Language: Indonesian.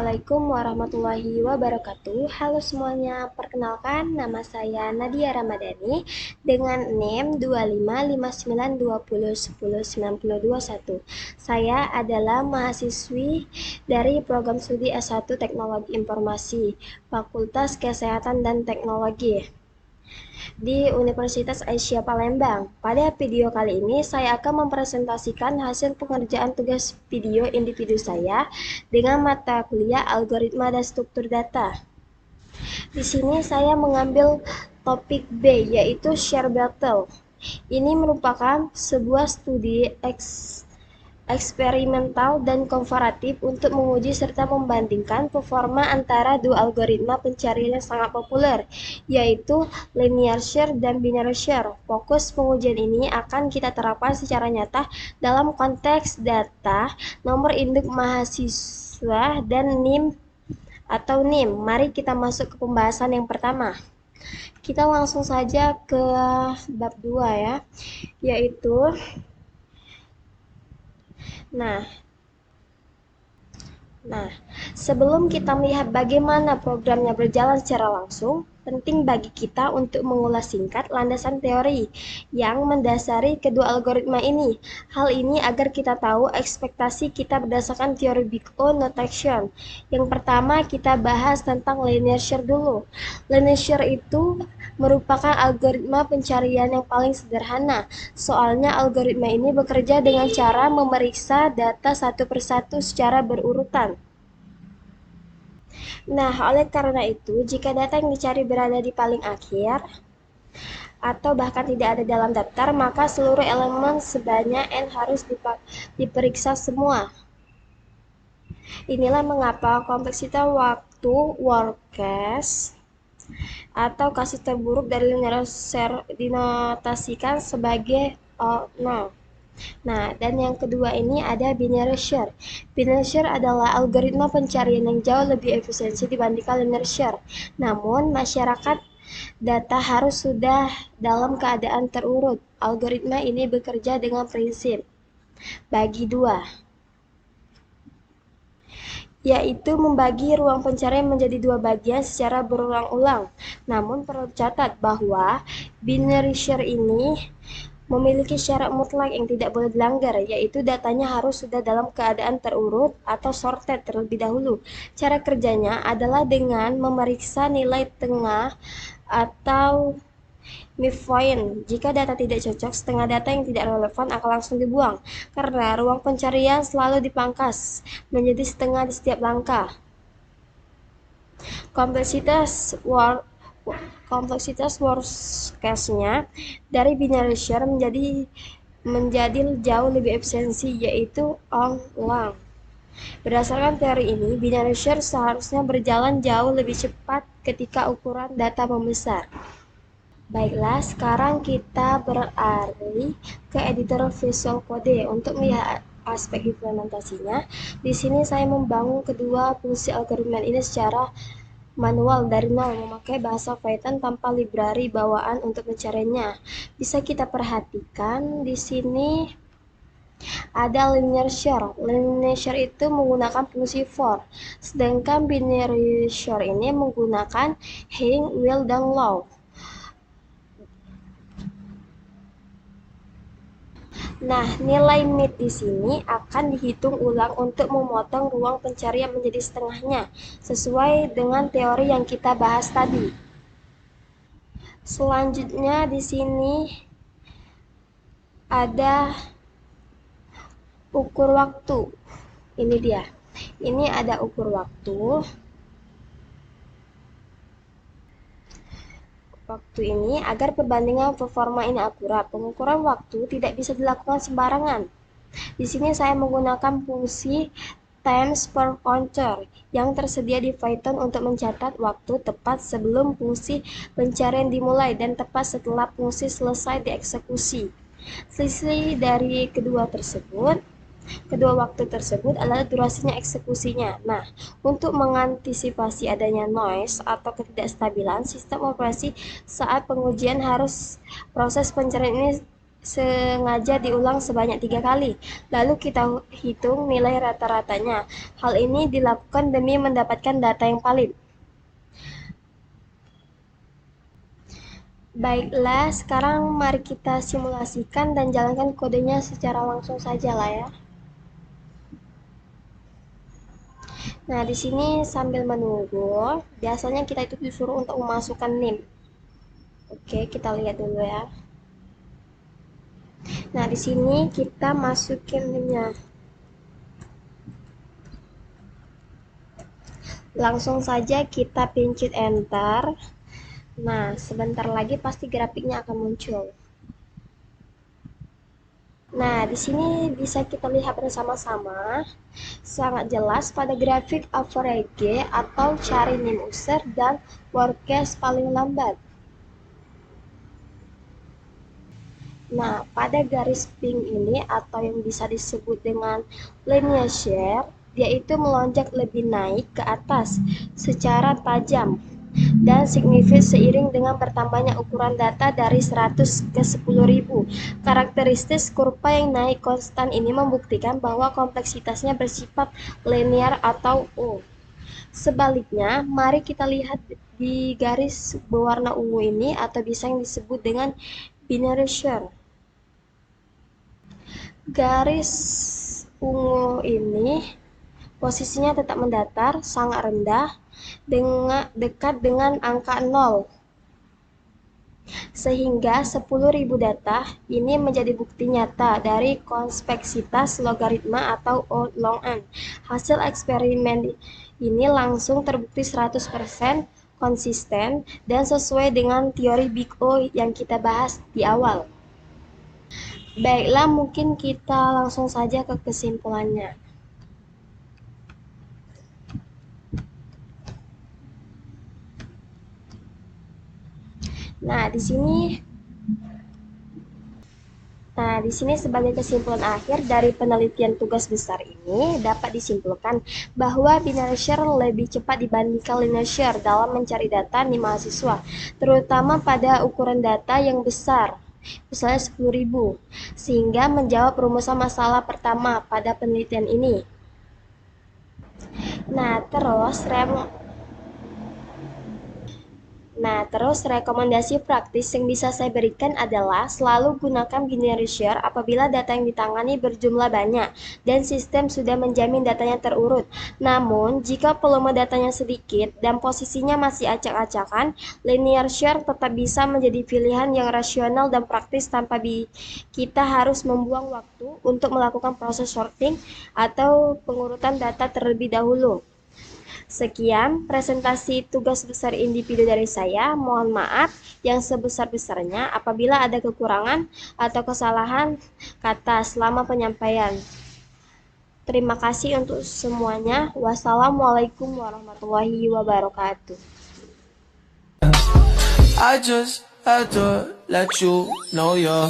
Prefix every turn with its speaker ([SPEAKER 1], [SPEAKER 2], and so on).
[SPEAKER 1] Assalamualaikum warahmatullahi wabarakatuh. Halo semuanya, perkenalkan nama saya Nadia Ramadhani dengan NIM 255920109021. Saya adalah mahasiswi dari program studi S1 Teknologi Informasi, Fakultas Kesehatan dan Teknologi di Universitas Asia Palembang. Pada video kali ini saya akan mempresentasikan hasil pengerjaan tugas video individu saya dengan mata kuliah Algoritma dan Struktur Data. Di sini saya mengambil topik B, yaitu Share Battle. Ini merupakan sebuah studi eksperimental dan komparatif untuk menguji serta membandingkan performa antara dua algoritma pencarian yang sangat populer, yaitu linear share dan binary share. Fokus pengujian ini akan kita terapkan secara nyata dalam konteks data, nomor induk mahasiswa, dan NIM atau NIM. Mari kita masuk ke pembahasan yang pertama. Kita langsung saja ke bab 2 ya, yaitu Nah, sebelum kita melihat bagaimana programnya berjalan secara langsung, penting bagi kita untuk mengulas singkat landasan teori yang mendasari kedua algoritma ini. Hal ini agar kita tahu ekspektasi kita berdasarkan teori Big O notation. Yang pertama kita bahas tentang linear share dulu. Linear share itu merupakan algoritma pencarian yang paling sederhana. Soalnya algoritma ini bekerja dengan cara memeriksa data satu persatu secara berurutan. Nah, oleh karena itu, jika data yang dicari berada di paling akhir atau bahkan tidak ada dalam daftar, maka seluruh elemen sebanyak n harus diperiksa semua. Inilah mengapa kompleksitas waktu worst case atau kasus terburuk dari linear share dinotasikan sebagai 0. Nah, dan yang kedua ini ada binary share. Binary share adalah algoritma pencarian yang jauh lebih efisiensi dibandingkan linear share. Namun, masyarakat data harus sudah dalam keadaan terurut. Algoritma ini bekerja dengan prinsip bagi dua, yaitu membagi ruang pencarian menjadi dua bagian secara berulang-ulang. Namun perlu dicatat bahwa binary share ini memiliki syarat mutlak yang tidak boleh dilanggar, yaitu datanya harus sudah dalam keadaan terurut atau sorted terlebih dahulu. Cara kerjanya adalah dengan memeriksa nilai tengah atau midpoint. Jika data tidak cocok, setengah data yang tidak relevan akan langsung dibuang, karena ruang pencarian selalu dipangkas menjadi setengah di setiap langkah. Kompleksitas worst case-nya dari binary share menjadi jauh lebih efisiensi, yaitu long. Berdasarkan teori ini, binary share seharusnya berjalan jauh lebih cepat ketika ukuran data membesar. Baiklah, sekarang kita beralih ke editor Visual Code untuk melihat aspek implementasinya. Di sini saya membangun kedua fungsi algoritma ini secara manual dari nol memakai bahasa Python tanpa library bawaan untuk pencariannya. Bisa kita perhatikan di sini ada linear share. Linear share itu menggunakan fungsi for, sedangkan binary share ini menggunakan hang, will, dan low. Nah, nilai mid di sini akan dihitung ulang untuk memotong ruang pencarian menjadi setengahnya, sesuai dengan teori yang kita bahas tadi. Selanjutnya di sini ada ukur waktu. Ini dia. Ini ada ukur waktu. Ini agar perbandingan performa ini akurat. Pengukuran waktu tidak bisa dilakukan sembarangan. Di sini saya menggunakan fungsi times per counter yang tersedia di Python untuk mencatat waktu tepat sebelum fungsi pencarian dimulai dan tepat setelah fungsi selesai dieksekusi. Selisih dari kedua waktu tersebut adalah durasinya eksekusinya. Nah, untuk mengantisipasi adanya noise atau ketidakstabilan sistem operasi saat pengujian proses pencarian ini sengaja diulang sebanyak 3 kali. Lalu kita hitung nilai rata-ratanya. Hal ini dilakukan demi mendapatkan data yang valid. Baiklah, sekarang mari kita simulasikan dan jalankan kodenya secara langsung saja lah ya. Nah, di sini sambil menunggu, biasanya kita itu disuruh untuk memasukkan NIM. Oke, kita lihat dulu ya. Nah, di sini kita masukin NIM-nya. Langsung saja kita pencet enter. Nah, sebentar lagi pasti grafiknya akan muncul. Nah, di sini bisa kita lihat bersama-sama sangat jelas pada grafik average atau cari NIM user dan forecast paling lambat. Nah, pada garis pink ini atau yang bisa disebut dengan linear share, dia itu melonjak lebih naik ke atas secara tajam dan signifikan seiring dengan bertambahnya ukuran data dari 100 ke 10.000. Karakteristik kurva yang naik konstan ini membuktikan bahwa kompleksitasnya bersifat linear atau O. Sebaliknya, mari kita lihat di garis berwarna ungu ini atau bisa yang disebut dengan binary share. Garis ungu ini posisinya tetap mendatar, sangat rendah, dekat dengan angka 0. Sehingga 10.000 data ini menjadi bukti nyata dari konveksitas logaritma atau O log n. Hasil eksperimen ini langsung terbukti 100% konsisten dan sesuai dengan teori Big O yang kita bahas di awal. Baiklah, mungkin kita langsung saja ke kesimpulannya. Nah, di sini sebagai kesimpulan akhir dari penelitian tugas besar ini dapat disimpulkan bahwa binary share lebih cepat dibandingkan linear share dalam mencari data di mahasiswa, terutama pada ukuran data yang besar, misalnya 10.000, sehingga menjawab rumusan masalah pertama pada penelitian ini. Terus rekomendasi praktis yang bisa saya berikan adalah selalu gunakan binary share apabila data yang ditangani berjumlah banyak dan sistem sudah menjamin datanya terurut. Namun, jika volume datanya sedikit dan posisinya masih acak-acakan, linear share tetap bisa menjadi pilihan yang rasional dan praktis tanpa kita harus membuang waktu untuk melakukan proses sorting atau pengurutan data terlebih dahulu. Sekian presentasi tugas besar individu dari saya. Mohon maaf yang sebesar-besarnya apabila ada kekurangan atau kesalahan kata selama penyampaian. Terima kasih untuk semuanya. Wassalamualaikum warahmatullahi wabarakatuh.
[SPEAKER 2] I just had to let you know you're